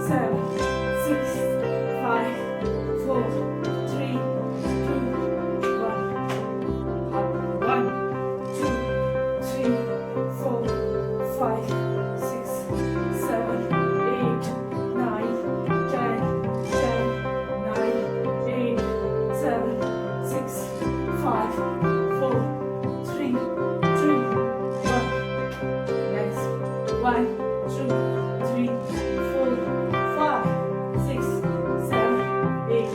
7, 6, 5, 4, 3, 2, 1. Up. 1, 2, 3, 4, 5, 6, 7, 8, 9, 10, 10, 9, 8, 7, 6, 5, 4, 3, 2, 1. Next. 1, 2, 3, 4, 5, 6, 7, 8,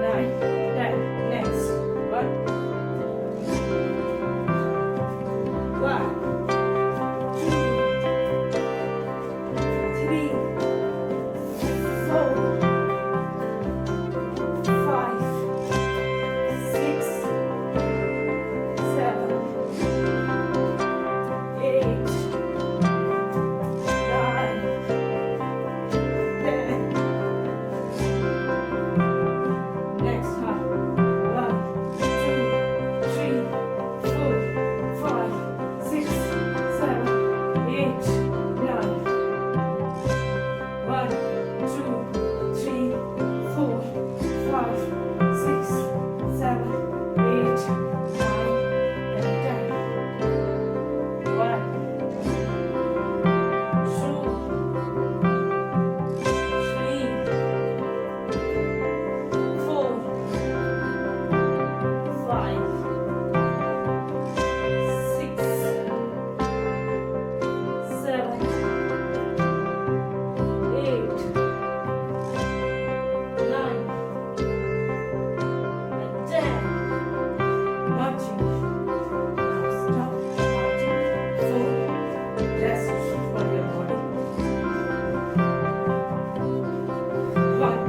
9, 10. Next. 1, 1, 2, 3, 4, 5, 6, 7, 8, 9, 10. Next one. 1, 2, 3, 4, 5, 6, 7, 8, 9. 1, 2, 3, 4, 5, 6, 7, 8, 9, and 10. 1, 2, 3, 4, 5, 6, 7, 8, 9, and 10. Marching. Now stop marching. 4. Rest for your body. 1,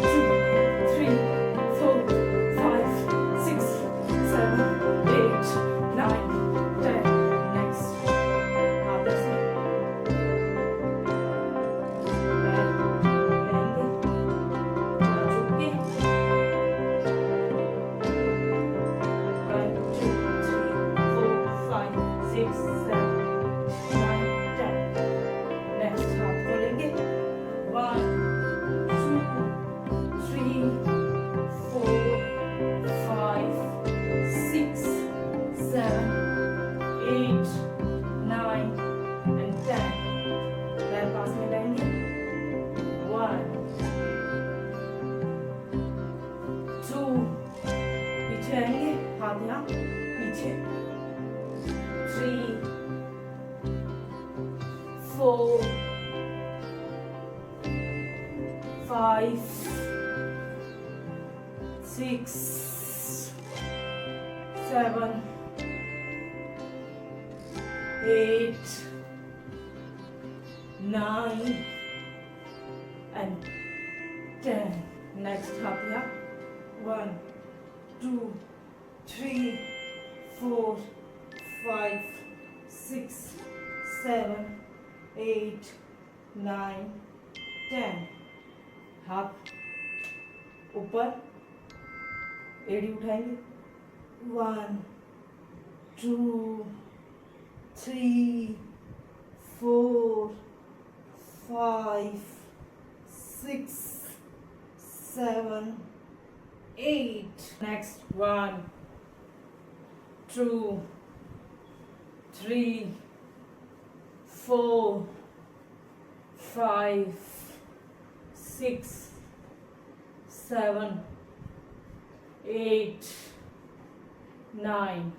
2, 3, 4, 5, 6, 7, 8, 9, 10. Next. Other side. Back. Lehenगे. Now झुक के. 1, 2, 3, 4, 5, 6, 7, 9, 10. Next. हाथ खोलेंगे. 1, 2, 3, 4, 5, 6, 7, 8, 9, and 10. पैर पास में लाएंगे. 1, 2, पीछे आएंगे. हाथ यहाँ पीछे. 3, 4, 5, 6, 7, 8, 9, and 10. Next, हाथ यहाँ. 1, 2, 3, 4, 5, 6, 7, 8, 9, 10. हाथ ऊपर. एड़ी उठाएंगे. 1, 2, 3, 4, 5, 6, 7, 8. Next. 1, 2, 3, 4, 5, 6, 7, 8, 9,